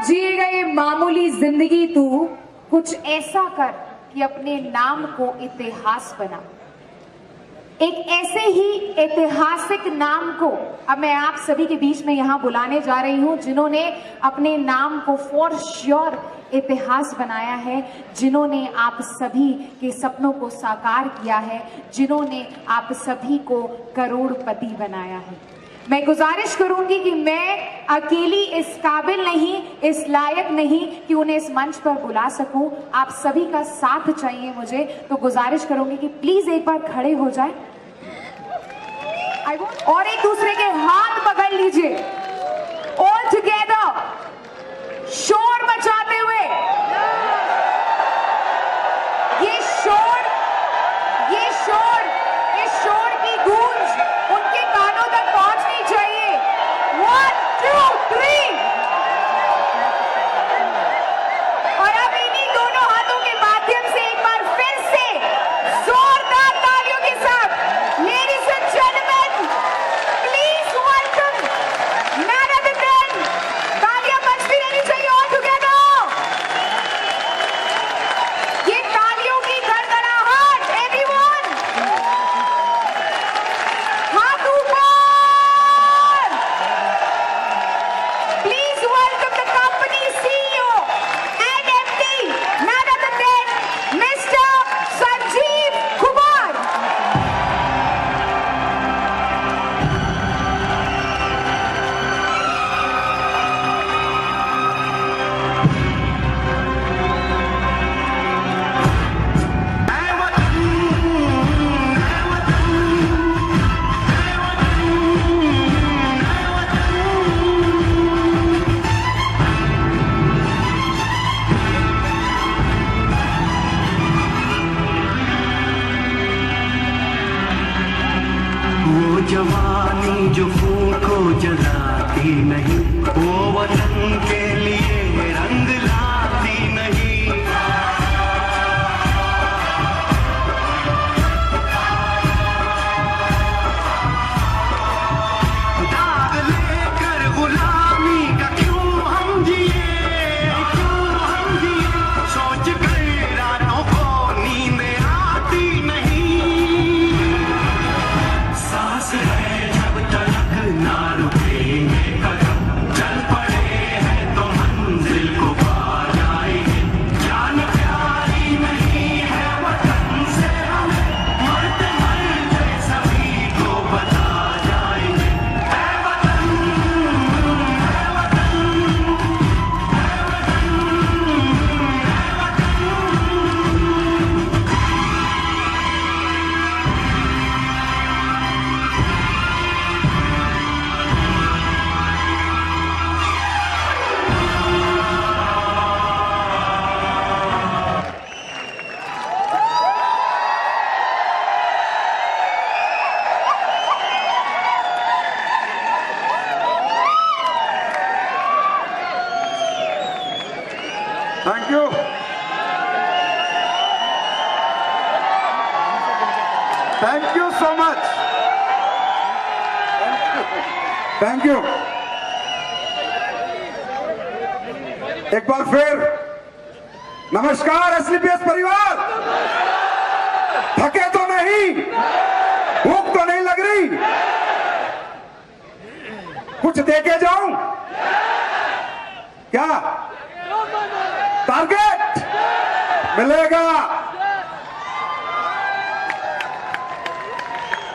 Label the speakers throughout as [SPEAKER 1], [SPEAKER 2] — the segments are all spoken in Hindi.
[SPEAKER 1] जिएगा ये मामूली जिंदगी, तू कुछ ऐसा कर कि अपने नाम को इतिहास बना। एक ऐसे ही ऐतिहासिक नाम को अब मैं आप सभी के बीच में यहां बुलाने जा रही हूं, जिन्होंने अपने नाम को फॉर श्योर इतिहास बनाया है, जिन्होंने आप सभी के सपनों को साकार किया है, जिन्होंने आप सभी को करोड़पति बनाया है। मैं गुजारिश करूंगी कि मैं अकेली इस काबिल नहीं, इस लायक नहीं कि उन्हें इस मंच पर बुला सकूं। आप सभी का साथ चाहिए मुझे, तो गुजारिश करूंगी कि प्लीज एक बार खड़े हो जाए और एक दूसरे के हाथ पकड़ लीजिए। ऑल टुगेदर शोर मचाते हुए, ये शोर, इस शोर की गूंज उनके कानों तक पहुंचनी चाहिए। 1 2 3 और अब इन्हीं दोनों हाथों के माध्यम से एक बार फिर से जोरदार तालियों के साथ ladies and gentleman please welcome none other than, तालियां बजती रहनी चाहिए ऑल टुगेदर। ये तालियों की गड़गड़ाहट, एवरीवन हाथ ऊपर। Please welcome the company CEO and MD none other than Mr. Sanjeev Kumar.
[SPEAKER 2] वो जवानी जो फूको जलाती नहीं, वो वतन के लिए रंग लाती नहीं। दाग लेकर गुलामी का क्यों हम जिए, सोच कर रातों को नींद आती नहीं। सांस है जब तक ना रुकेंगे कदम, चल पड़े हैं तो मंजिल को पा जाएंगे। जान प्यारी नहीं है वतन से हमें, मरते मरते सभी को बता जाएंगे। है वतन, है वतन,
[SPEAKER 3] thank you, thank you so much, thank you. एक बार फिर नमस्कार एसलीपीएस परिवार। थके तो नहीं, भूख तो नहीं लग रही, कुछ देके जाऊं क्या? टारगेट मिलेगा,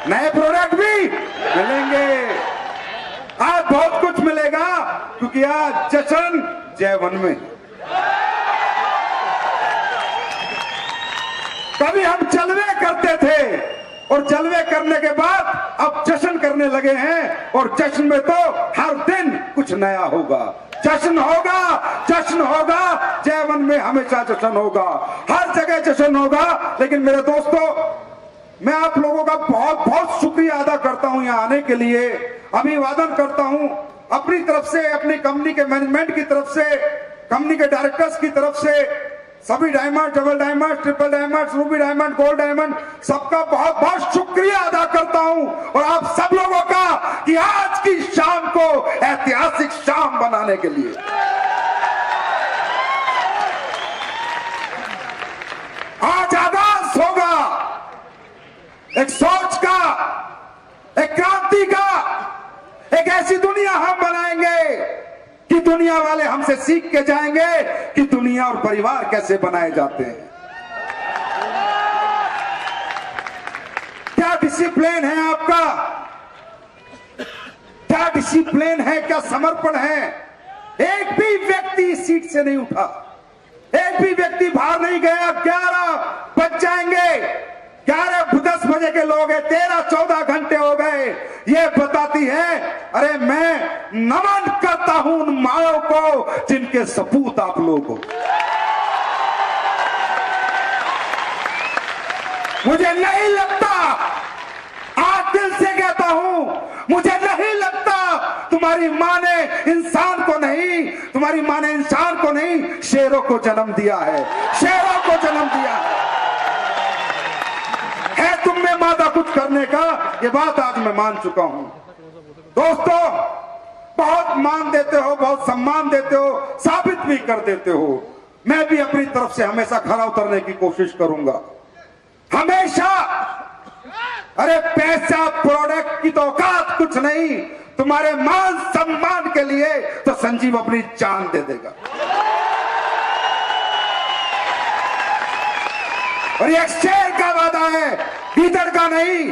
[SPEAKER 3] नए प्रोडक्ट भी मिलेंगे, आज बहुत कुछ मिलेगा, क्योंकि आज जश्न जय-वन में। कभी हम जलवे करते थे और जलवे करने के बाद अब जश्न करने लगे हैं, और जश्न में तो हर दिन कुछ नया होगा। जश्न होगा, जश्न होगा, जय-वन में हमेशा जश्न होगा, हर जगह जश्न होगा। लेकिन मेरे दोस्तों, मैं आप लोगों का बहुत बहुत शुक्रिया अदा करता हूं यहाँ आने के लिए, अभिवादन करता हूं अपनी तरफ से, अपनी कंपनी के मैनेजमेंट की तरफ से, कंपनी के डायरेक्टर्स की तरफ से, सभी diamond, double diamond, triple diamond, Ruby diamond, gold diamond, सबका बहुत बहुत शुक्रिया अदा करता हूं, और आप सब लोगों का कि आज की शाम को ऐतिहासिक शाम बनाने के लिए एक सोच का, एक क्रांति का, एक ऐसी दुनिया हम बनाएंगे कि दुनिया वाले हमसे सीख के जाएंगे कि दुनिया और परिवार कैसे बनाए जाते हैं। क्या डिसिप्लिन है आपका, क्या डिसिप्लिन है, क्या समर्पण है। एक भी व्यक्ति इस सीट से नहीं उठा, एक भी व्यक्ति बाहर नहीं गया। 11 बज जाएंगे, 11-10 बजे के लोग हैं, 13-14 घंटे हो गए। ये बताती है, अरे मैं नमन करता हूं उन माओ को जिनके सपूत आप लोग हो। मुझे नहीं लगता, आज दिल से कहता हूं, मुझे नहीं लगता तुम्हारी मां ने इंसान को नहीं, तुम्हारी मां ने इंसान को नहीं, शेरों को जन्म दिया है, शेरों को जन्म दिया है तुम में मादा कुछ करने का। ये बात आज मैं मान चुका हूं। दोस्तों, बहुत मान देते हो, बहुत सम्मान देते हो, साबित भी कर देते हो। मैं भी अपनी तरफ से हमेशा खरा उतरने की कोशिश करूंगा, हमेशा। अरे पैसा, प्रोडक्ट की तो औकात कुछ नहीं, तुम्हारे मान सम्मान के लिए तो संजीव अपनी जान दे देगा। और ये शेर का वादा है, गीदड़ का नहीं।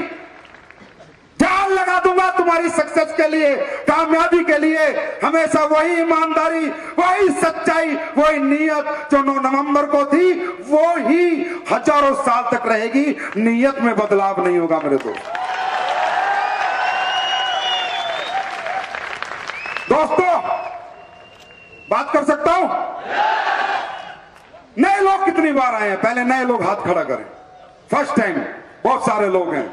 [SPEAKER 3] जान लगा दूंगा तुम्हारी सक्सेस के लिए, कामयाबी के लिए। हमेशा वही ईमानदारी, वही सच्चाई, वही नीयत जो 9 नवंबर को थी, वो ही हजारों साल तक रहेगी। नीयत में बदलाव नहीं होगा मेरे दोस्त। दोस्तों, बात कर सकता हूं? नए लोग कितनी बार आए हैं? पहले नए लोग हाथ खड़ा करें। फर्स्ट टाइम बहुत सारे लोग हैं।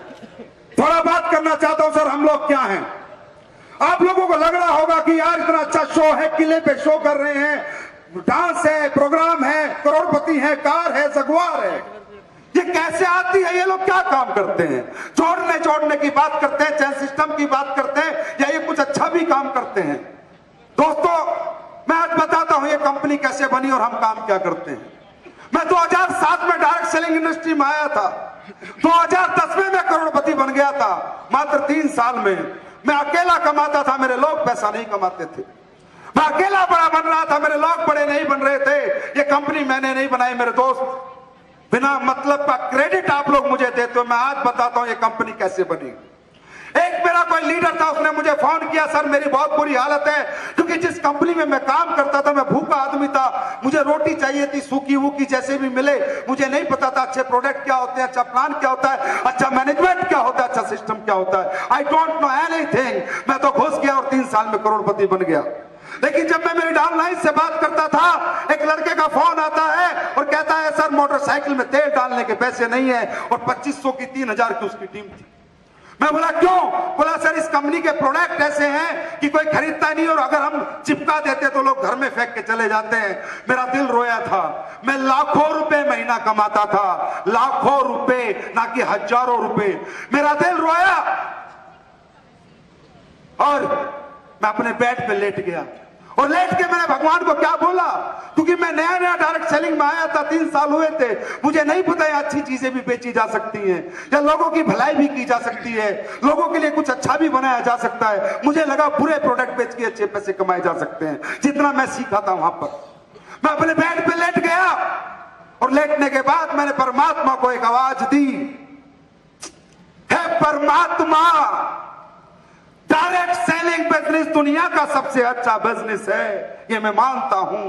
[SPEAKER 3] थोड़ा बात करना चाहता हूं सर, हम लोग क्या हैं? आप लोगों को लग रहा होगा कि यार इतना अच्छा शो है, किले पे शो कर रहे हैं, डांस है, प्रोग्राम है, करोड़पति है, कार है, जगुआर है, ये कैसे आती है? ये लोग क्या काम करते हैं? जोड़ने की बात करते हैं, चैन सिस्टम की बात करते हैं, या ये कुछ अच्छा भी काम करते हैं? दोस्तों, मैं आज बताता हूं ये कंपनी कैसे बनी और हम काम क्या करते हैं। मैं 2007 में डायरेक्ट सेलिंग इंडस्ट्री में आया था। 2010 में मैं करोड़पति बन गया था, मात्र 3 साल में। मैं अकेला कमाता था, मेरे लोग पैसा नहीं कमाते थे। मैं अकेला बड़ा बन रहा था, मेरे लोग बड़े नहीं बन रहे थे। ये कंपनी मैंने नहीं बनाई मेरे दोस्त, बिना मतलब का क्रेडिट आप लोग मुझे देते हो। मैं आज बताता हूं ये कंपनी कैसे बनी। एक मेरा कोई लीडर था, उसने मुझे फोन किया, सर मेरी बहुत बुरी हालत है, क्योंकि जिस कंपनी में मैं काम करता था मैं भूखा आदमी था। मुझे रोटी चाहिए थी, सूखी वूखी जैसे भी मिले। मुझे नहीं पता था अच्छे प्रोडक्ट क्या होते हैं, अच्छा प्लान क्या होता है, अच्छा मैनेजमेंट क्या होता है, अच्छा सिस्टम क्या होता है। I don't know anything. मैं तो घुस गया और 3 साल में करोड़पति बन गया। लेकिन जब मैं मेरी डाउनलाइन से बात करता था, एक लड़के का फोन आता है और कहता है सर मोटरसाइकिल में तेल डालने के पैसे नहीं है, और 2500 की 3000 की उसकी टीम थी। मैं बोला क्यों? बोला सर इस कंपनी के प्रोडक्ट ऐसे हैं कि कोई खरीदता नहीं, और अगर हम चिपका देते तो लोग घर में फेंक के चले जाते हैं। मेरा दिल रोया था। मैं लाखों रुपए महीना कमाता था, लाखों रुपए, ना कि हजारों रुपए। मेरा दिल रोया और मैं अपने बेड पे लेट गया, और लेट के मैंने भगवान को क्या बोला, क्योंकि मैं नया नया डायरेक्ट सेलिंग में आया था, 3 साल हुए थे। मुझे नहीं पता है अच्छी चीजें भी बेची जा सकती हैं, या लोगों की भलाई भी की जा सकती है, लोगों के लिए कुछ अच्छा भी बनाया जा सकता है। मुझे लगा बुरे प्रोडक्ट बेच के अच्छे पैसे कमाए जा सकते हैं। जितना मैं सीखा था वहां पर, मैं अपने बेड पे लेट गया, और लेटने के बाद मैंने परमात्मा को एक आवाज दी, हे परमात्मा, डायरेक्ट सेलिंग बिजनेस दुनिया का सबसे अच्छा बिजनेस है, ये मैं मानता हूं।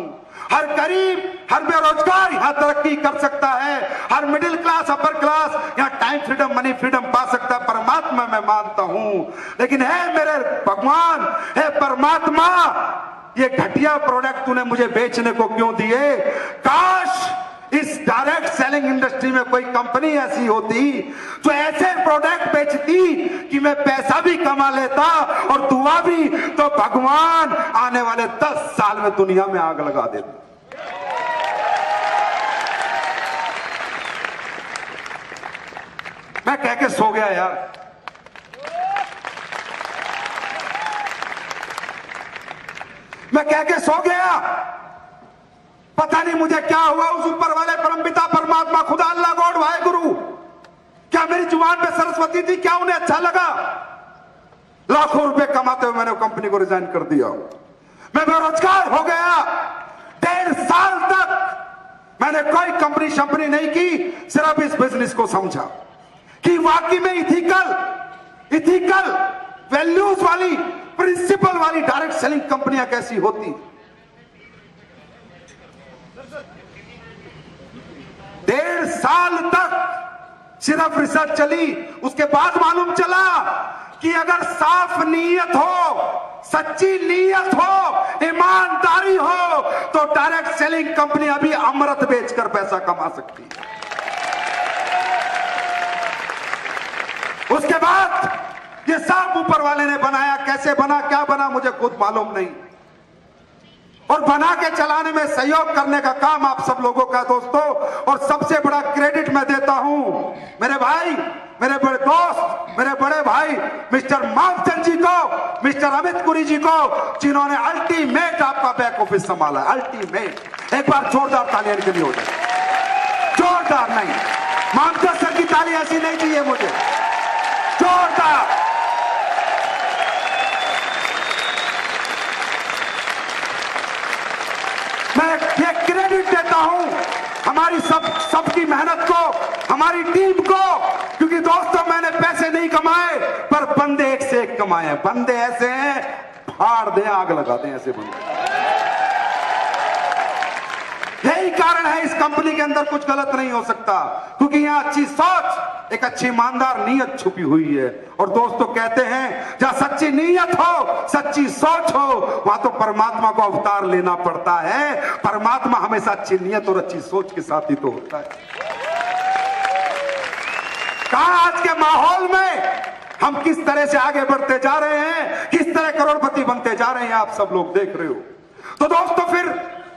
[SPEAKER 3] हर गरीब, हर बेरोजगार यहां तरक्की कर सकता है, हर मिडिल क्लास, अपर क्लास यहां टाइम फ्रीडम, मनी फ्रीडम पा सकता है। परमात्मा मैं मानता हूं, लेकिन है मेरे भगवान, है परमात्मा, ये घटिया प्रोडक्ट तूने मुझे बेचने को क्यों दिए? काश इस डायरेक्ट सेलिंग इंडस्ट्री में कोई कंपनी ऐसी होती जो ऐसे प्रोडक्ट बेचती कि मैं पैसा भी कमा लेता और दुआ भी, तो भगवान आने वाले 10 साल में दुनिया में आग लगा देते। मैं कह के सो गया यार। मैं कह के सो गया, पता नहीं मुझे क्या हुआ। उस ऊपर वाले परमपिता परमात्मा खुदा अल्लाह गॉड वाहे गुरु क्या मेरी जुबान पे सरस्वती थी, क्या उन्हें अच्छा लगा? लाखों रुपए कमाते हुए मैंने कंपनी को रिजाइन कर दिया। मैं बेरोजगार हो गया। 1.5 साल तक मैंने कोई कंपनी शंपनी नहीं की, सिर्फ इस बिजनेस को समझा कि वाकई में इथिकल वैल्यूज वाली, प्रिंसिपल वाली डायरेक्ट सेलिंग कंपनियां कैसी होती। 1.5 साल तक सिर्फ रिसर्च चली। उसके बाद मालूम चला कि अगर साफ नीयत हो, सच्ची नीयत हो, ईमानदारी हो, तो डायरेक्ट सेलिंग कंपनी अभी अमृत बेचकर पैसा कमा सकती है। उसके बाद ये सब ऊपर वाले ने बनाया। कैसे बना, क्या बना, मुझे खुद मालूम नहीं। और बना के चलाने में सहयोग करने का काम आप सब लोगों का दोस्तों। और सबसे बड़ा क्रेडिट मैं देता हूं मेरे भाई, मेरे बड़े दोस्त, मेरे बड़े भाई मिस्टर मामचंद जी को, मिस्टर अमित पुरी जी को, जिन्होंने अल्टीमेट आपका बैक ऑफिस संभाला। अल्टीमेट। एक बार जोरदार तालियां इनके लिए हो जाए। जोरदार नहीं, मामचंद सर की ताली ऐसी नहीं चाहिए मुझे, जोरदार। मैं ये क्रेडिट देता हूं हमारी सबकी मेहनत को, हमारी टीम को, क्योंकि दोस्तों मैंने पैसे नहीं कमाए, पर बंदे एक से एक कमाए। बंदे ऐसे हैं, फाड़ दें, आग लगा दें, ऐसे बंदे। यही कारण है इस कंपनी के अंदर कुछ गलत नहीं हो सकता, क्योंकि यहां अच्छी सोच, एक अच्छी ईमानदार नीयत छुपी हुई है। और दोस्तों कहते हैं जहां सच्ची नीयत हो, सच्ची सोच हो, वहां तो परमात्मा को अवतार लेना पड़ता है। परमात्मा हमेशा अच्छी नीयत और अच्छी सोच के साथ ही तो होता है। कहां आज के माहौल में हम किस तरह से आगे बढ़ते जा रहे हैं, किस तरह करोड़पति बनते जा रहे हैं, आप सब लोग देख रहे हो। तो दोस्तों फिर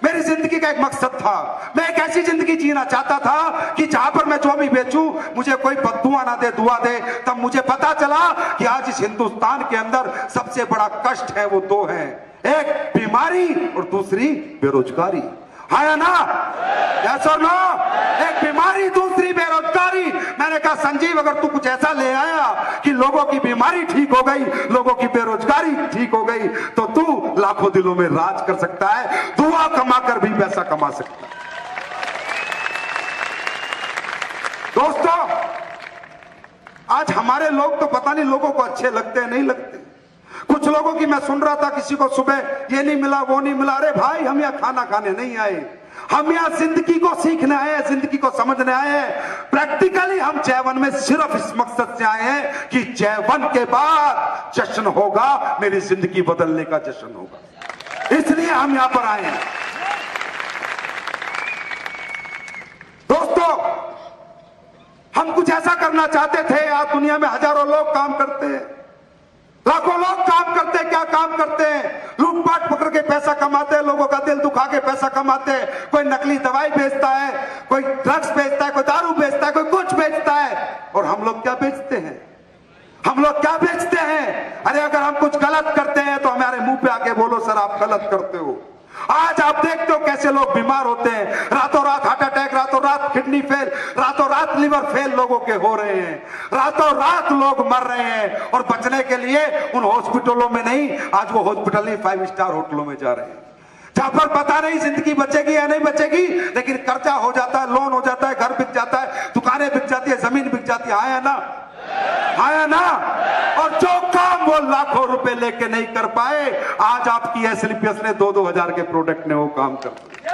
[SPEAKER 3] मेरी जिंदगी का एक मकसद था। मैं एक ऐसी जिंदगी जीना चाहता था कि जहां पर मैं जो भी बेचूं मुझे कोई बद्दुआ ना दे, दुआ दे। तब मुझे पता चला कि आज इस हिंदुस्तान के अंदर सबसे बड़ा कष्ट है वो दो हैं, एक बीमारी और दूसरी बेरोजगारी। है ना? यस और नो? एक बीमारी, दूसरी बेरोजगारी। मैंने कहा संजीव अगर तू कुछ ऐसा ले आया कि लोगों की बीमारी ठीक हो गई, लोगों की बेरोजगारी ठीक हो गई, तो तू लाखों दिलों में राज कर सकता है, दुआ कमाकर भी पैसा कमा सकता है। दोस्तों आज हमारे लोग तो पता नहीं लोगों को अच्छे लगते हैं नहीं लगते। कुछ लोगों की मैं सुन रहा था, किसी को सुबह ये नहीं मिला, वो नहीं मिला। अरे भाई हम यहाँ खाना खाने नहीं आए, हम यहाँ जिंदगी को सीखने आए हैं, जिंदगी को समझने आए हैं। प्रैक्टिकली हम जय-वन में सिर्फ इस मकसद से आए हैं कि जय-वन के बाद जश्न होगा, मेरी जिंदगी बदलने का जश्न होगा, इसलिए हम यहाँ पर आए हैं। दोस्तों हम कुछ ऐसा करना चाहते थे। आज दुनिया में हजारों लोग काम करते हैं, लाखों लोग काम करते हैं। क्या काम करते हैं? लूटपाट पकड़ के पैसा कमाते हैं, लोगों का दिल दुखा के पैसा कमाते हैं। कोई नकली दवाई बेचता है, कोई ड्रग्स बेचता है, कोई दारू बेचता है, कोई कुछ बेचता है। और हम लोग क्या बेचते हैं? हम लोग क्या बेचते हैं? अरे अगर हम कुछ गलत करते हैं तो हमारे मुंह पे आके बोलो सर आप गलत करते हो। आज आप देखते हो कैसे लोग बीमार होते हैं, रातों रात हार्ट अटैक, रातों रात किडनी फेल, रातों रात लिवर फेल लोगों के हो रहे हैं, रातों रात लोग मर रहे हैं। और बचने के लिए उन हॉस्पिटलों में नहीं, आज वो हॉस्पिटल नहीं 5 स्टार होटलों में जा रहे हैं, जहां पर पता नहीं जिंदगी बचेगी या नहीं बचेगी, लेकिन कर्जा हो जाता है, लोन हो जाता है, घर बिक जाता है, दुकानें बिक जाती है, जमीन बिक जाती है। आया ना? आया ना? और जो काम वो लाखों रुपए लेके नहीं कर पाए, आज आपकी एसएलपीएस ने 2-2 हजार के प्रोडक्ट ने वो काम कर दिया।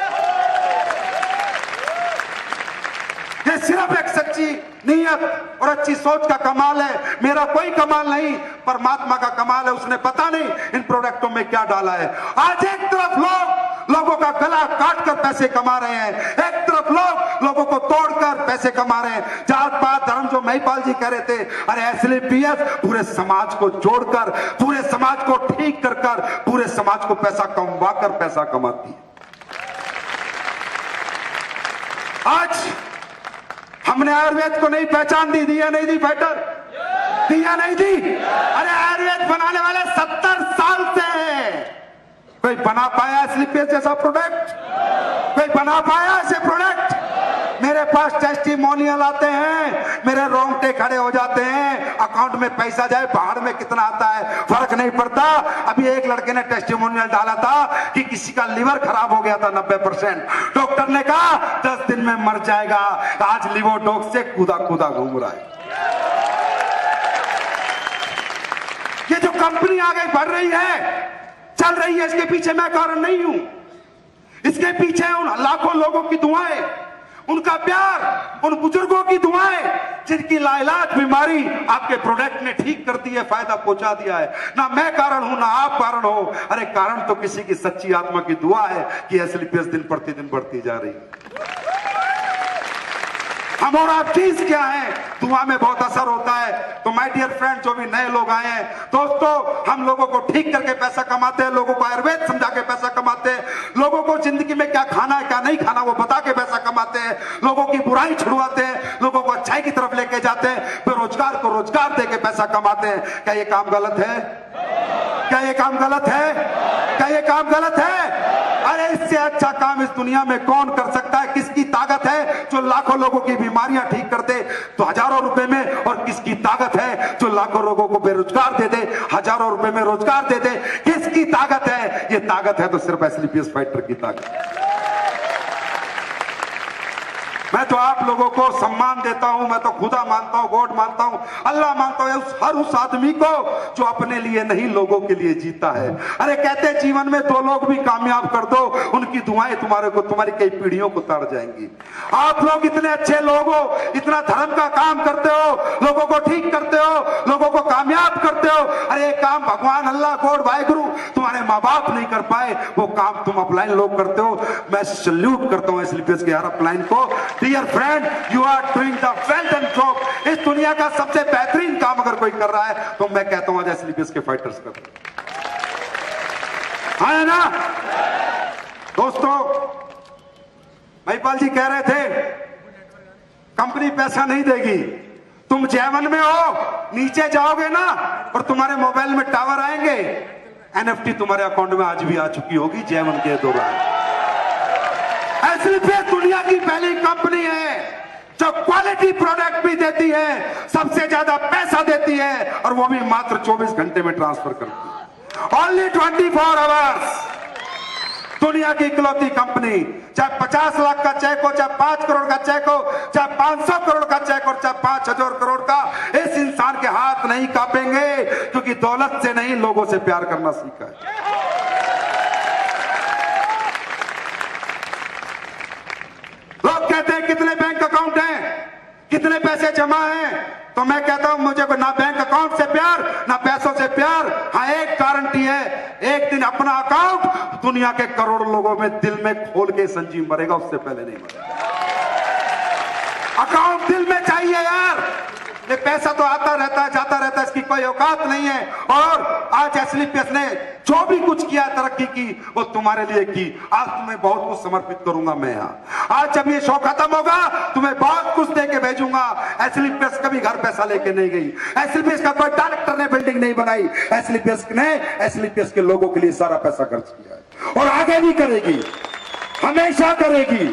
[SPEAKER 3] ये सिर्फ एक सच्ची नीयत और अच्छी सोच का कमाल है। मेरा कोई कमाल नहीं, परमात्मा का कमाल है। उसने पता नहीं इन प्रोडक्टों में क्या डाला है। आज एक तरफ लोगों का गला काट कर पैसे कमा रहे हैं, एक तरफ लोगों को तोड़कर पैसे कमा रहे हैं। जात पात धर्म, जो महिपाल जी कह रहे थे, अरे एसएलपीएस पूरे समाज को जोड़कर, पूरे समाज को ठीक कर कर, पूरे समाज को पैसा कमवा कर पैसा कमाती है। आज हमने आयुर्वेद को नहीं पहचान दी, दिया नहीं दी फाइटर, दिया नहीं दी। अरे आयुर्वेद बनाने वाले 70 साल से है। कोई बना पाया एसएलपीएस जैसा प्रोडक्ट? कोई बना पाया ऐसे प्रोडक्ट? मेरे पास टेस्टिमोनियल आते हैं, मेरे रोंगटे खड़े हो जाते हैं। अकाउंट में पैसा जाए बाहर में कितना आता है फर्क नहीं पड़ता। अभी एक लड़के ने टेस्टिमोनियल डाला था कि किसी का लिवर खराब हो गया था 90%, डॉक्टर ने कहा 10 दिन में मर जाएगा। आज लिवोडॉक्स से कूदा कूदा घूम रहा है। ये जो कंपनी आगे बढ़ रही है, चल रही है, इसके पीछे मैं कारण नहीं हूं। इसके पीछे उन लाखों लोगों की दुआएं, उनका प्यार, उन बुजुर्गों की दुआएं जिनकी लाइलाज बीमारी आपके प्रोडक्ट ने ठीक कर दी है, फायदा पहुंचा दिया है। ना मैं कारण हूं, ना आप कारण हो। अरे कारण तो किसी की सच्ची आत्मा की दुआ है कि एसलीपीएस दिन प्रतिदिन बढ़ती जा रही है। हम और आप चीज क्या है, दुआ में बहुत असर होता है। तो माय डियर फ्रेंड, जो भी नए लोग आए हैं दोस्तों, हम लोगों को ठीक करके पैसा कमाते हैं, लोगों को आयुर्वेद समझा के पैसा कमाते हैं, लोगों को जिंदगी में क्या खाना है क्या नहीं खाना वो बता के पैसा कमाते हैं, लोगों की बुराई छुड़वाते हैं, लोगों को अच्छाई की तरफ लेके जाते हैं, बेरोजगार को रोजगार दे के पैसा कमाते हैं। क्या ये काम गलत है? क्या ये काम गलत है? क्या ये काम गलत है? अरे इससे अच्छा काम इस दुनिया में कौन कर सकता है? किसकी ताकत है जो लाखों लोगों की बीमारियां ठीक कर दे तो हजारों रुपए में, और किसकी ताकत है जो लाखों लोगों को बेरोजगार दे दे, हजारों रुपए में रोजगार दे दे? किसकी ताकत है? ये ताकत है तो सिर्फ एसलीपीएस फाइटर की ताकत। मैं तो आप लोगों को सम्मान देता हूं, मैं तो खुदा मानता हूं, गॉड मानता हूं, अल्लाह मानता हूं, हर उस आदमी को जो अपने लिए नहीं लोगों के लिए जीता है। अरे कहते जीवन में 2 लोग भी कामयाब कर दो, उनकी दुआएं तुम्हारी कई पीढ़ियों को तार जाएंगी। आप लोग इतने अच्छे लोग हो, इतना धर्म का काम करते हो, लोगों को ठीक करते हो, लोगों को कामयाब करते हो। अरे ये काम भगवान अल्लाह गॉड वाहिगुरु तुम्हारे माँ बाप नहीं कर पाए, वो काम तुम अपलाइन लोग करते हो। मैं सल्यूट करता हूं एसलीपीएस के हर अपलाइन को। Dear friend, you are doing the well done job. इस दुनिया का सबसे बेहतरीन काम अगर कोई कर रहा है तो मैं कहता हूं आज एसलीपीएस के फाइटर्स कर रहे हैं ना। दोस्तों, महिपाल जी कह रहे थे कंपनी पैसा नहीं देगी। तुम J1 में हो, नीचे जाओगे ना और तुम्हारे मोबाइल में टावर आएंगे, एनएफटी तुम्हारे अकाउंट में आज भी आ चुकी होगी J1 के दौरान। एसलीपीएस दुनिया की पहली कंपनी है जो क्वालिटी प्रोडक्ट भी देती है, सबसे ज्यादा पैसा देती है, और वो भी मात्र 24 घंटे में ट्रांसफर करती है। Only 24 hours. दुनिया की इकलौती कंपनी, चाहे 50 लाख का चेक हो, चाहे 5 करोड़ का चेक हो, चाहे 500 करोड़ का चेक हो, चाहे 5000 करोड़ का, इस इंसान के हाथ नहीं कांपेंगे क्योंकि दौलत से नहीं लोगों से प्यार करना सीखा है। लोग कहते हैं कितने बैंक अकाउंट हैं, कितने पैसे जमा हैं, तो मैं कहता हूं मुझे ना बैंक अकाउंट से प्यार ना पैसों से प्यार। हाँ, एक गारंटी है, एक दिन अपना अकाउंट दुनिया के करोड़ों लोगों में दिल में खोल के संजीव मरेगा, उससे पहले नहीं मरेगा। अकाउंट दिल में चाहिए यार। ये पैसा तो आता रहता है जाता रहता है, इसकी कोई औकात नहीं है। और आज एसलीपीएस ने जो भी कुछ किया, तरक्की की, वो तुम्हारे लिए की। आज तुम्हें बहुत कुछ समर्पित करूंगा मैं यहाँ। आज जब ये शो खत्म होगा तुम्हें बहुत कुछ दे के भेजूंगा। एसलीपीएस कभी घर पैसा लेके नहीं गई, एसलीपीएस का कोई डायरेक्टर ने बिल्डिंग नहीं बनाई, एसलीपीएस के लोगों के लिए सारा पैसा खर्च किया है और आगे भी करेगी, हमेशा करेगी।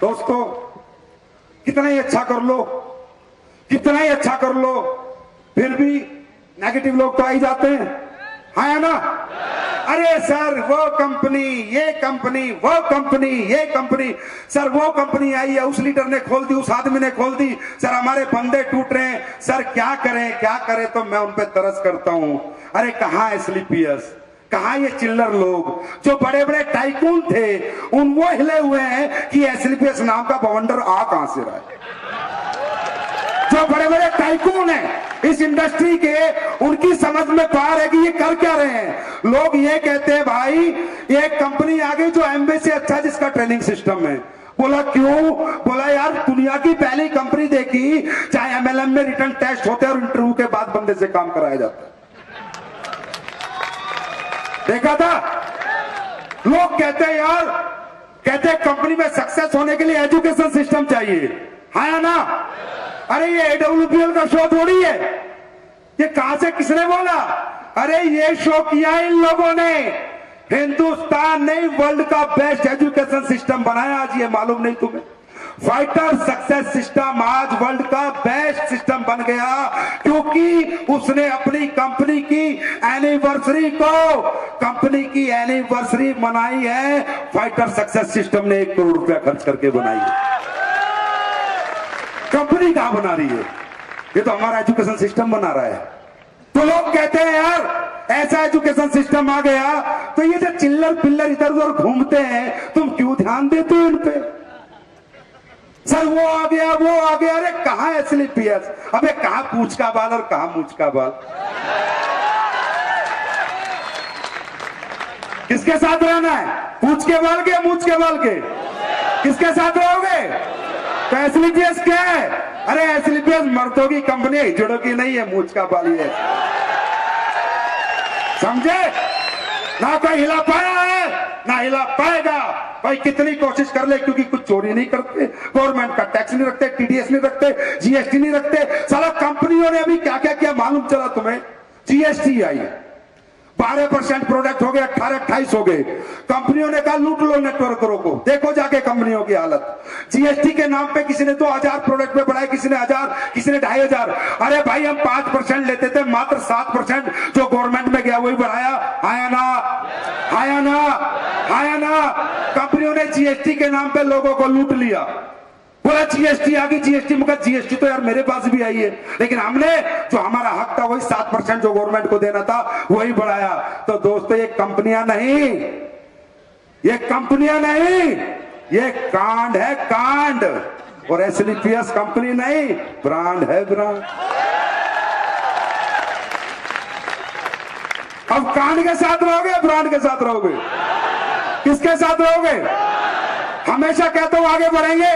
[SPEAKER 3] दोस्तों, कितना ही अच्छा कर लो, कितना ही अच्छा कर लो, फिर भी नेगेटिव लोग तो आ ही जाते हैं, है ना। अरे सर वो कंपनी, ये कंपनी, वो कंपनी, ये कंपनी, सर वो कंपनी आई है, उस लीडर ने खोल दी, उस आदमी ने खोल दी, सर हमारे बंदे टूट रहे हैं, सर क्या करें क्या करें। तो मैं उन पे तरस करता हूं। अरे कहां एसलीपीएस, कहां ये चिल्लर लोग जो बड़े बड़े टाइकून थे, उन वो हिले हुए हैं कि एसलीपीएस नाम का बवंडर आ कहां से रहा है। जो बड़े बड़े टाइकून हैं इस इंडस्ट्री के, उनकी समझ में पार है कि ये कर क्या रहे हैं। लोग ये कहते हैं भाई ये कंपनी आ गई जो एमबी से अच्छा जिसका ट्रेनिंग सिस्टम है। बोला क्यों? बोला यार दुनिया की पहली कंपनी देखी, चाहे एमएलएम में रिटर्न टेस्ट होते हैं और इंटरव्यू के बाद बंदे से काम कराया जाता है। देखा था। लोग कहते हैं यार, कहते हैं कंपनी में सक्सेस होने के लिए एजुकेशन सिस्टम चाहिए, है ना। अरे ये AWPL का शो थोड़ी है, ये कहां से किसने बोला? अरे ये शो किया इन लोगों ने। हिंदुस्तान ने वर्ल्ड का बेस्ट एजुकेशन सिस्टम बनाया, आज ये मालूम नहीं तुम्हें? फाइटर सक्सेस सिस्टम आज वर्ल्ड का बेस्ट सिस्टम बन गया, क्योंकि उसने अपनी कंपनी की एनिवर्सरी मनाई है। फाइटर सक्सेस सिस्टम ने 1 करोड़ रुपया खर्च करके बनाई है। कंपनी कहां बना रही है? ये तो हमारा एजुकेशन सिस्टम बना रहा है। तो लोग कहते हैं यार ऐसा एजुकेशन सिस्टम आ गया, तो ये जो चिल्लर पिल्लर इधर उधर घूमते हैं, तुम क्यों ध्यान देते हो इन पे? सर वो आ गया, अरे कहां एसएलपीएस? अबे कहां पूंछ का बाल और कहां मूंछ का बाल? किसके साथ रहना है? पूंछ के बाल के, मूंछ के बाल के? किसके साथ रहोगे? तो एसएलपीएस क्या है? अरे एसएलपीएस मर्दों की कंपनी है, हिजड़ों की नहीं है। मूंछ का बाल है, समझे ना? कोई हिला पाया है ना हिला पाएगा। कोई कितनी कोशिश कर ले, क्योंकि कुछ चोरी नहीं करते, गवर्नमेंट का टैक्स नहीं रखते, टीडीएस नहीं रखते, जीएसटी नहीं रखते। साला कंपनियों ने अभी क्या क्या किया मालूम चला तुम्हें? जीएसटी आई, 12% प्रोडक्ट हो गए, 18-28 हो गए। कंपनियों ने कहा लूट लो नेटवर्करों को। देखो जाके कंपनियों की हालत। जीएसटी के नाम पे किसी ने 2000 प्रोडक्ट पे बढ़ाए, किसी ने 1000, किसी ने 2500। अरे भाई हम 5% लेते थे, मात्र 7% जो गवर्नमेंट में गया वही बढ़ाया। आया ना? कंपनियों ने जीएसटी के नाम पे लोगों को लूट लिया। बोला जीएसटी आ गई, जीएसटी मगर जीएसटी तो यार मेरे पास भी आई है, लेकिन हमने जो हमारा हक था वही 7% जो गवर्नमेंट को देना था वही बढ़ाया। तो दोस्तों ये कंपनियां नहीं, ये कांड है, कांड। और एसएलपीएस कंपनी नहीं, ब्रांड है, ब्रांड। अब कांड के साथ रहोगे, ब्रांड के साथ रहोगे? किसके साथ रहोगे? हमेशा कहता हूं आगे बढ़ेंगे,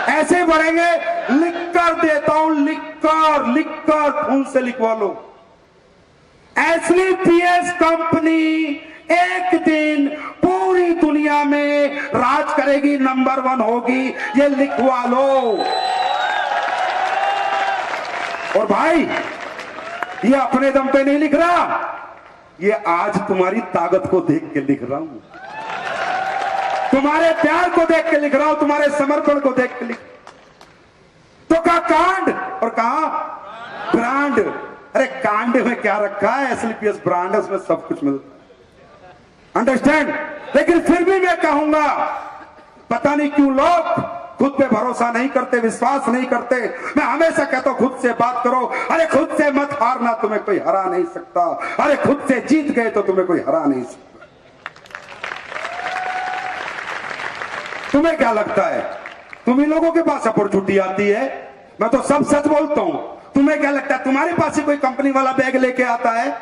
[SPEAKER 3] ऐसे ही बढ़ेंगे। लिख कर देता हूं, लिख कर खून से लिखवा लो। एसएलपीएस कंपनी एक दिन पूरी दुनिया में राज करेगी, नंबर 1 होगी, ये लिखवा लो। और भाई ये अपने दम पे नहीं लिख रहा, ये आज तुम्हारी ताकत को देख के लिख रहा हूं, तुम्हारे प्यार को देख के लिख रहा हूं, तुम्हारे समर्पण को देख के लिख। तो कहा कांड और कहा ब्रांड। अरे कांड में क्या रखा है? एसएलपीएस ब्रांड है, उसमें सब कुछ मिलता है, अंडरस्टैंड? लेकिन फिर भी मैं कहूंगा, पता नहीं क्यों लोग खुद पे भरोसा नहीं करते, विश्वास नहीं करते। मैं हमेशा कहता हूं खुद से बात करो। अरे खुद से मत हारना, तुम्हें कोई हरा नहीं सकता। अरे खुद से जीत गए तो तुम्हें कोई हरा नहीं सकता। तुम्हें क्या लगता है तुम्हीं लोगों के पास अपॉर्चुनिटी आती है? मैं तो सब सच बोलता हूं। तुम्हें क्या लगता है तुम्हारे पास ही कोई कंपनी वाला बैग लेके आता है?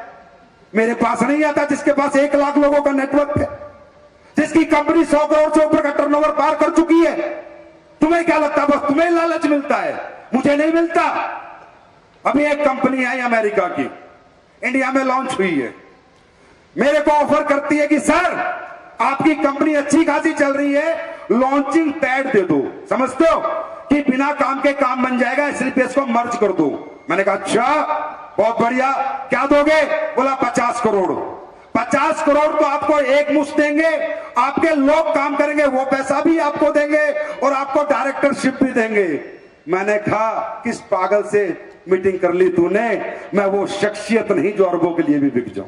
[SPEAKER 3] मेरे पास नहीं आता, जिसके पास 1 लाख लोगों का नेटवर्क है, जिसकी कंपनी 100 करोड़ से ऊपर का टर्नओवर पार कर चुकी है। तुम्हें क्या लगता है बस तुम्हें लालच मिलता है, मुझे नहीं मिलता? अभी एक कंपनी आई अमेरिका की, इंडिया में लॉन्च हुई है, मेरे को ऑफर करती है कि सर आपकी कंपनी अच्छी खासी चल रही है, लॉन्चिंग पैड दे दो। समझते हो कि बिना काम के काम बन जाएगा, एसएलपीएस को मर्ज कर दो। मैंने कहा अच्छा बहुत बढ़िया, क्या दोगे? बोला 50 करोड़। 50 करोड़ तो आपको एक मुश्त देंगे, आपके लोग काम करेंगे, वो पैसा भी आपको देंगे और आपको डायरेक्टरशिप भी देंगे। मैंने कहा किस पागल से मीटिंग कर ली तूने? मैं वो शख्सियत नहीं जो अरबों के लिए भी बिक जाऊं।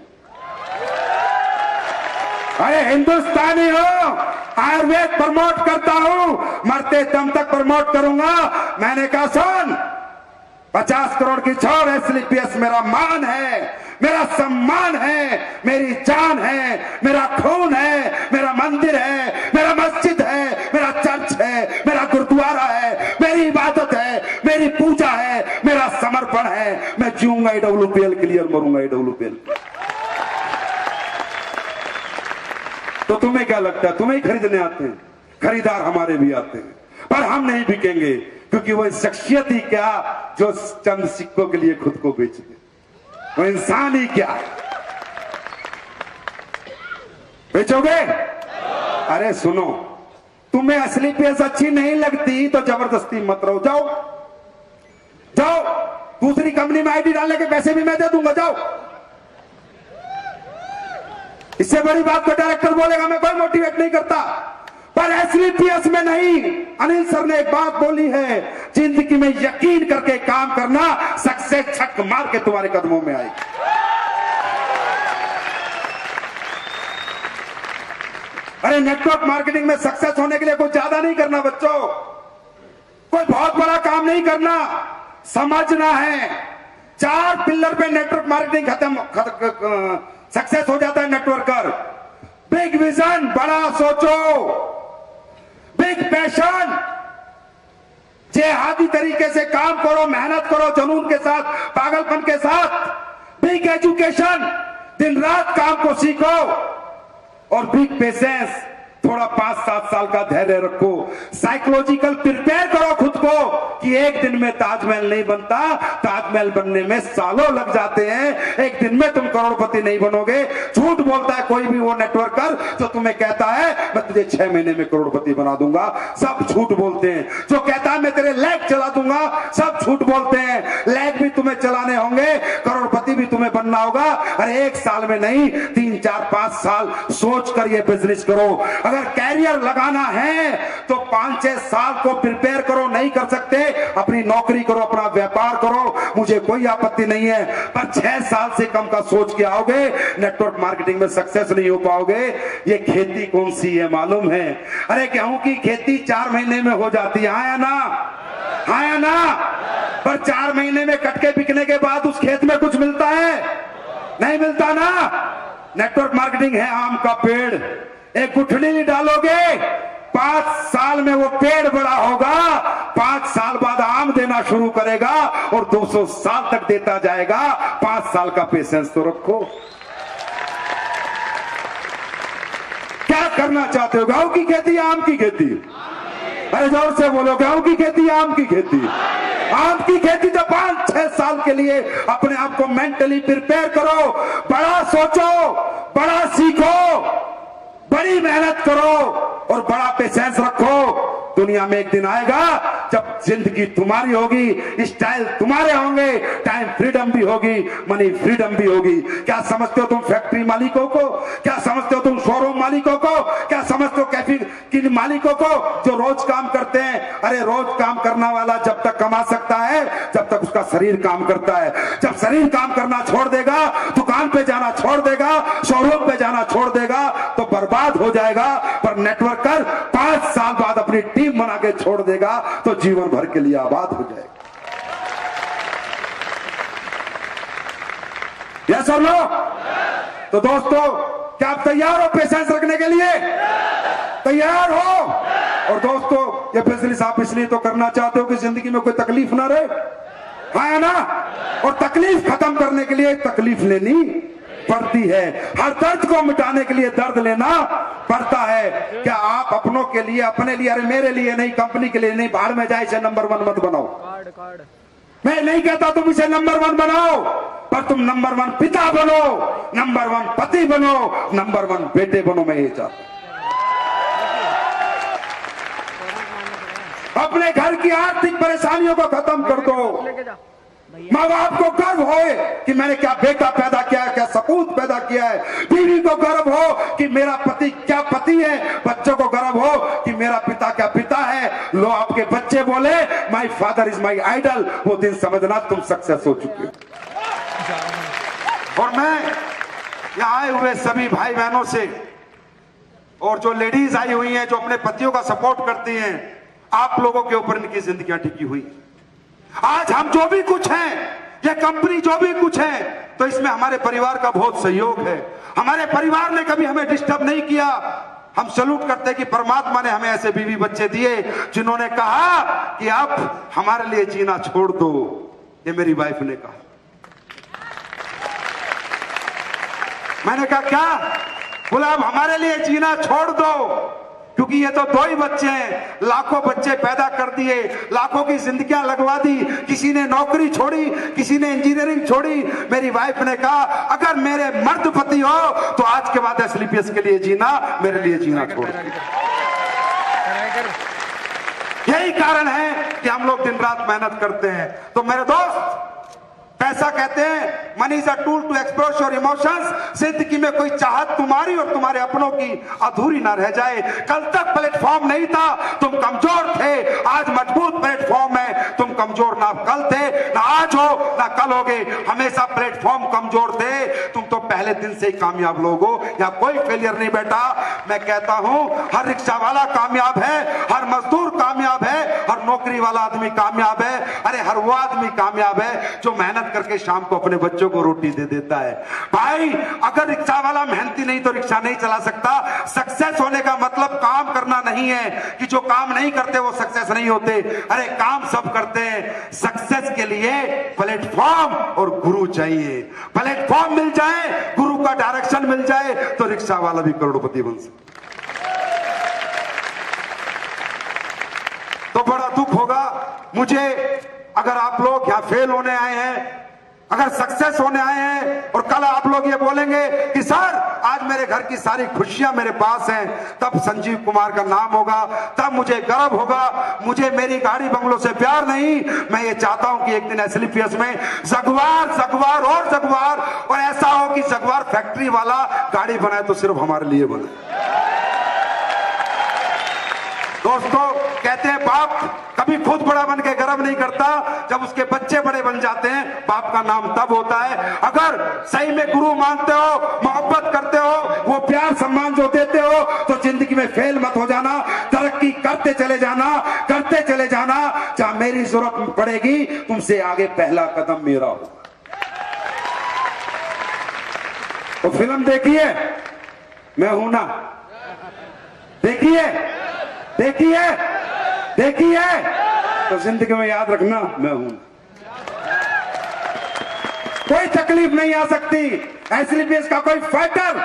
[SPEAKER 3] अरे हिंदुस्तानी हो, आयुर्वेद प्रमोट करता हूं, मरते दम तक प्रमोट करूंगा। मैंने कहा सुन, 50 करोड़ की छोड़, एसएलपीएस मेरा मान है, मेरा सम्मान है, मेरी जान है, मेरा खून है, मेरा मंदिर है, मेरा मस्जिद है, मेरा चर्च है, मेरा गुरुद्वारा है, मेरी इबादत है, मेरी पूजा है, मेरा समर्पण है। मैं जीऊंगा ईडब्ल्यूपीएल के लिए और मरूंगा ईडब्ल्यूपीएल। तो तुम्हें क्या लगता है तुम्हें खरीदने आते हैं? खरीदार हमारे भी आते हैं, पर हम नहीं बिकेंगे, क्योंकि वो शख्सियत ही क्या जो चंद सिक्कों के लिए खुद को बेच दे। वो इंसान ही क्या बेचोगे? अरे सुनो, तुम्हें एसएलपीएस अच्छी नहीं लगती तो जबरदस्ती मत रहो, जाओ जाओ, दूसरी कंपनी में आईडी डालने के पैसे भी मैं दे दूंगा, जाओ। इससे बड़ी बात को डायरेक्टर बोलेगा, मैं कोई मोटिवेट नहीं करता। पर एसलीपीएस में नहीं। अनिल सर ने एक बात बोली है, जिंदगी में यकीन करके काम करना, सक्सेस छक मार के तुम्हारे कदमों में आएगी। अरे नेटवर्क मार्केटिंग में सक्सेस होने के लिए कुछ ज्यादा नहीं करना बच्चों, कोई बहुत बड़ा काम नहीं करना, समझना है। 4 पिलर पे नेटवर्क मार्केटिंग सक्सेस हो जाता है नेटवर्कर। बिग विजन, बड़ा सोचो, बिग पैशन, जेहादी तरीके से काम करो, मेहनत करो, जुनून के साथ, पागलपन के साथ। बिग एजुकेशन, दिन रात काम को सीखो। और बिग पेशेंस, थोड़ा 5-7 साल का धैर्य रखो। साइकोलॉजिकल प्रिपेयर करो खुद को कि एक दिन में ताजमहल नहीं बनता, ताजमहल बनने में सालों लग जाते हैं, एक दिन में तुम करोड़पति नहीं बनोगे। झूठ बोलता है कोई भी वो नेटवर्कर जो तुम्हें कहता है मैं तुझे 6 महीने में करोड़पति बना दूंगा, सब झूठ बोलते हैं। जो कहता है मैं तेरे लैग चला दूंगा, सब झूठ बोलते हैं। लैग भी तुम्हें चलाने होंगे, करोड़पति भी तुम्हें बनना होगा। अरे 1 साल में नहीं, 3, 4, 5 साल सोच कर ये बिजनेस करो। अगर कैरियर लगाना है तो 5-6 साल को प्रिपेयर करो। नहीं कर सकते, अपनी नौकरी करो, अपना व्यापार करो, मुझे कोई आपत्ति नहीं है। पर 6 साल से कम का सोच के आओगे, नेटवर्क मार्केटिंग में सक्सेस नहीं हो पाओगे। ये खेती कौन सी है मालूम है? अरे गेहूं की खेती 4 महीने में हो जाती है, हाँ या ना? हाँ या ना? पर 4 महीने में कट के बिकने के बाद उस खेत में कुछ मिलता है? नहीं मिलता ना। नेटवर्क मार्केटिंग है आम का पेड़, एक गुठली नहीं डालोगे, 5 साल में वो पेड़ बड़ा होगा, 5 साल बाद आम देना शुरू करेगा और 200 साल तक देता जाएगा। 5 साल का पेशेंस तो रखो। क्या करना चाहते हो? गेहूं की खेती या आम की खेती? अरे जोर से बोलो, गेहूं की खेती या आम की खेती? आम की खेती। तो 5-6 साल के लिए अपने आप को मेंटली प्रिपेयर करो, बड़ा सोचो, बड़ा सीखो, बड़ी मेहनत करो और बड़ा पेशेंस रखो। दुनिया में एक दिन आएगा जब जिंदगी तुम्हारी होगी, स्टाइल तुम्हारे होंगे, टाइम फ्रीडम भी होगी, मनी फ्रीडम भी होगी। क्या समझते हो तुम फैक्ट्री मालिकों को? क्या समझते हो तुम शोरूम मालिकों को? क्या समझते हो कैफे की मालिकों को जो रोज काम करते हैं? अरे रोज काम करने वाला जब तक कमा सकता है जब तक उसका शरीर काम करता है। जब शरीर काम करना छोड़ देगा, दुकान पे जाना छोड़ देगा, शोरूम पे जाना छोड़ देगा तो बर्बाद हो जाएगा। पर नेटवर्कर 5 साल बाद अपनी टीम बना के छोड़ देगा तो जीवन भर के लिए आबाद हो जाएगा। यस और नो? तो दोस्तों, क्या आप तैयार हो पेशेंस रखने के लिए? तैयार हो? और दोस्तों, ये बिजनेस आप इसलिए तो करना चाहते हो कि जिंदगी में कोई तकलीफ ना रहे, हाँ ना? और तकलीफ खत्म करने के लिए तकलीफ लेनी पड़ती है। हर दर्द को मिटाने के लिए दर्द लेना पड़ता है। क्या आप अपनों के लिए, अपने लिए, अरे मेरे लिए नहीं, कंपनी के लिए नहीं, बाहर में जाए इसे नंबर 1 मत बनाओ। मैं नहीं कहता तुम इसे नंबर 1 बनाओ, पर तुम नंबर 1 पिता बनो, नंबर 1 पति बनो, नंबर 1 बेटे बनो। मैं ये चाहता हूं। अपने घर की आर्थिक परेशानियों को खत्म कर दो। माँ बाप को गर्व हो कि मैंने क्या बेटा पैदा किया है, क्या सपूत पैदा किया है। बीवी को गर्व हो कि मेरा पति क्या पति है। बच्चों को गर्व हो कि मेरा पिता क्या पिता है। लो, आपके बच्चे बोले my father is my idol, वो दिन समझना तुम सक्सेस हो चुके हो। और मैं यहाँ आए हुए सभी भाई बहनों से, और जो लेडीज आई हुई हैं जो अपने पतियों का सपोर्ट करती हैं, आप लोगों के ऊपर इनकी जिंदगियां टिकी हुई। आज हम जो भी कुछ हैं, ये कंपनी जो भी कुछ है, तो इसमें हमारे परिवार का बहुत सहयोग है। हमारे परिवार ने कभी हमें डिस्टर्ब नहीं किया। हम सैल्यूट करते हैं कि परमात्मा ने हमें ऐसे बीवी बच्चे दिए जिन्होंने कहा कि आप हमारे लिए जीना छोड़ दो। ये मेरी वाइफ ने कहा। मैंने कहा क्या? बोला अब हमारे लिए जीना छोड़ दो, क्योंकि ये तो 2 ही बच्चे हैं, लाखों बच्चे पैदा कर दिए, लाखों की जिंदगियां लगवा दी। किसी ने नौकरी छोड़ी, किसी ने इंजीनियरिंग छोड़ी। मेरी वाइफ ने कहा अगर मेरे मर्द पति हो तो आज के बाद एसलीपीएस के लिए जीना, मेरे लिए जीना छोड़ दो। यही कारण है कि हम लोग दिन रात मेहनत करते हैं। तो मेरे दोस्त, पैसा कहते हैं money is a tool to express your emotions. जिंदगी में कोई चाहत तुम्हारी और तुम्हारे अपनों की अधूरी ना रह जाए। कल तक प्लेटफॉर्म नहीं था, तुम कमजोर थे, आज मजबूत प्लेटफॉर्म है, तुम कमजोर ना कल थे, ना आज हो, ना कल होगे, हमेशा प्लेटफॉर्म कमजोर थे। तुम तो पहले दिन से ही कामयाब लोग हो, यहाँ कोई फेलियर नहीं बेटा। मैं कहता हूं हर रिक्शा वाला कामयाब है, हर मजदूर कामयाब है, हर नौकरी वाला आदमी कामयाब है। अरे हर वो आदमी कामयाब है जो मेहनत करके शाम को अपने बच्चों को रोटी दे देता है। भाई अगर रिक्शा वाला मेहनती नहीं तो रिक्शा नहीं चला सकता। सक्सेस होने का मतलब काम करना नहीं है कि जो काम नहीं करते वो सक्सेस नहीं होते। अरे काम सब करते हैं। सक्सेस के लिए प्लेटफॉर्म और गुरु चाहिए। प्लेटफॉर्म मिल जाए, गुरु का डायरेक्शन मिल जाए तो रिक्शा वाला भी करोड़पति बन सकता। तो बड़ा दुख होगा मुझे अगर आप लोग यहां फेल होने आए हैं, अगर सक्सेस होने आए हैं और कल आप लोग ये बोलेंगे कि सर आज मेरे घर की सारी खुशियां मेरे पास हैं, तब संजीव कुमार का नाम होगा, तब मुझे गर्व होगा। मुझे मेरी गाड़ी बंगलों से प्यार नहीं, मैं ये चाहता हूं कि एक दिन एसलीपीएस में जगुआर जगुआर और जगुआर, और ऐसा हो कि जगुआर फैक्ट्री वाला गाड़ी बनाए तो सिर्फ हमारे लिए बने। दोस्तों कहते हैं बाप कभी खुद बड़ा बन के गर्व नहीं करता, जब उसके बच्चे बड़े बन जाते हैं बाप का नाम तब होता है। अगर सही में गुरु मानते हो, मोहब्बत करते हो, वो प्यार सम्मान जो देते हो, तो जिंदगी में फेल मत हो जाना, तरक्की करते चले जाना, करते चले जाना। जहां मेरी जरूरत पड़ेगी तुमसे आगे पहला कदम मेरा होगा। तो फिल्म देखिए मैं हूं ना, देखिए देखिए देखिए, तो जिंदगी में याद रखना मैं हूं। कोई तकलीफ नहीं आ सकती, एसलीपीएस का कोई फाइटर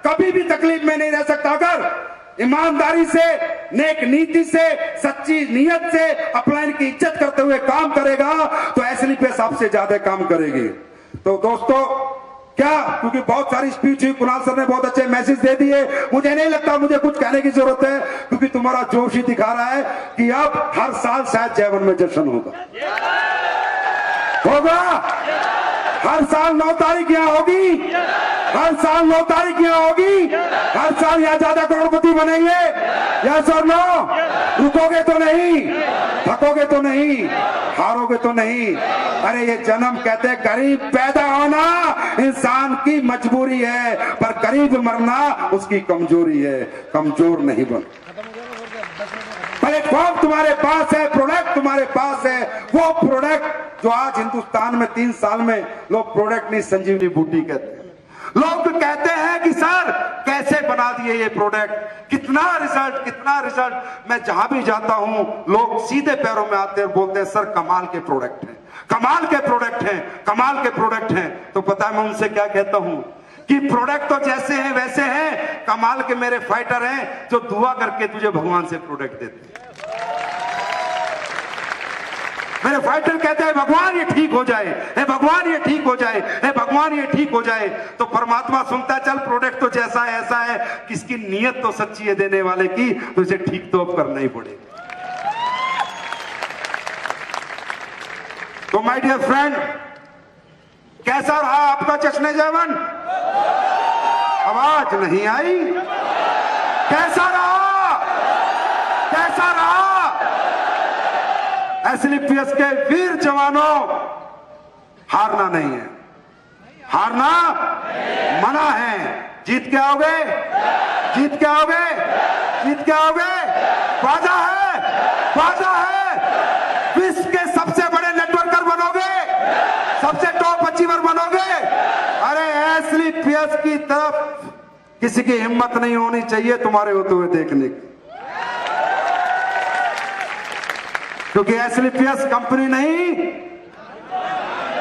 [SPEAKER 3] कभी भी तकलीफ में नहीं रह सकता। अगर ईमानदारी से, नेक नीति से, सच्ची नीयत से अपलाइन की इज्जत करते हुए काम करेगा तो एसलीपीएस आपसे ज्यादा काम करेगी। तो दोस्तों क्या, क्योंकि बहुत सारी स्पीच हुई, कुणाल सर ने बहुत अच्छे मैसेज दे दिए, मुझे नहीं लगता मुझे कुछ कहने की जरूरत है, क्योंकि तुम्हारा जोश ही दिखा रहा है कि अब हर साल शायद जयवन में जश्न होगा। हर साल 9 तारीख यहाँ होगी, हर साल 9 तारीख यहाँ होगी, हर साल यहाँ ज्यादा करोड़पति बनेंगे। यस और नो? रुकोगे तो नहीं, थकोगे तो नहीं, हारोगे तो नहीं। अरे ये जन्म कहते हैं गरीब पैदा होना इंसान की मजबूरी है, पर गरीब मरना उसकी कमजोरी है। कमजोर नहीं बन। प्लेटफॉर्म तुम्हारे पास है, प्रोडक्ट तुम्हारे पास है, वो प्रोडक्ट जो आज हिंदुस्तान में 3 साल में लोग प्रोडक्ट नहीं संजीवनी बूटी कहते हैं। लोग कहते हैं कि सर कैसे बना दिए ये प्रोडक्ट, कितना रिजल्ट। मैं जहां भी जाता हूं लोग सीधे पैरों में आते हैं और बोलते हैं सर कमाल के प्रोडक्ट हैं, कमाल के प्रोडक्ट हैं, कमाल के प्रोडक्ट हैं। तो पता है मैं उनसे क्या कहता हूं कि प्रोडक्ट तो जैसे हैं वैसे हैं, कमाल के मेरे फाइटर हैं जो दुआ करके तुझे भगवान से प्रोडक्ट देते हैं। मेरे फाइटर कहते हैं भगवान ये ठीक हो जाए, हे भगवान ये ठीक हो जाए, हे भगवान ये ठीक हो जाए। तो परमात्मा सुनता है चल प्रोडक्ट तो जैसा है ऐसा है, किसकी नीयत तो सच्ची है देने वाले की, तो इसे ठीक तो अब करना ही पड़ेगा। तो माय डियर फ्रेंड, कैसा रहा आपका जश्न जयवन? आवाज नहीं आई। कैसा रहा? कैसा रहा? एसलीपीएस के वीर जवानों, हारना नहीं है, हारना मना है। जीत के आओगे, जीत के आओगे, जीत के आओगे। वादा है, वादा है। विश्व के सबसे बड़े नेटवर्कर बनोगे, सबसे टॉप अचीवर बनोगे। अरे एसलीपीएस की तरफ किसी की हिम्मत नहीं होनी चाहिए तुम्हारे होते हुए देखने की, क्योंकि एसलीपीएस कंपनी नहीं,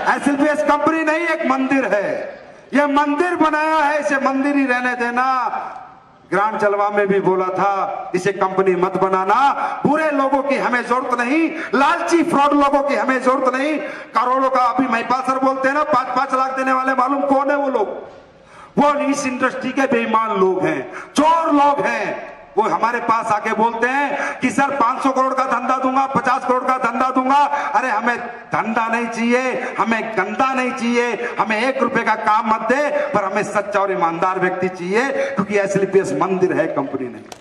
[SPEAKER 3] एसलीपीएस कंपनी नहीं, एक मंदिर है। यह मंदिर बनाया है, इसे मंदिर ही रहने देना। ग्रांड जलवा में भी बोला था इसे कंपनी मत बनाना। बुरे लोगों की हमें जरूरत नहीं, लालची फ्रॉड लोगों की हमें जरूरत नहीं। करोड़ों का अभी महिपाल सर बोलते हैं ना 5-5 लाख देने वाले, मालूम कौन है वो लोग? वो इस इंडस्ट्री के बेईमान लोग हैं, चोर लोग हैं। वो हमारे पास आके बोलते हैं कि सर 500 करोड़ का धंधा दूंगा, 50 करोड़ का धंधा दूंगा। अरे हमें धंधा नहीं चाहिए, हमें गंदा नहीं चाहिए, हमें 1 रुपए का काम मत दे, पर हमें सच्चा और ईमानदार व्यक्ति चाहिए, क्योंकि एसएलपीएस मंदिर है, कंपनी नहीं।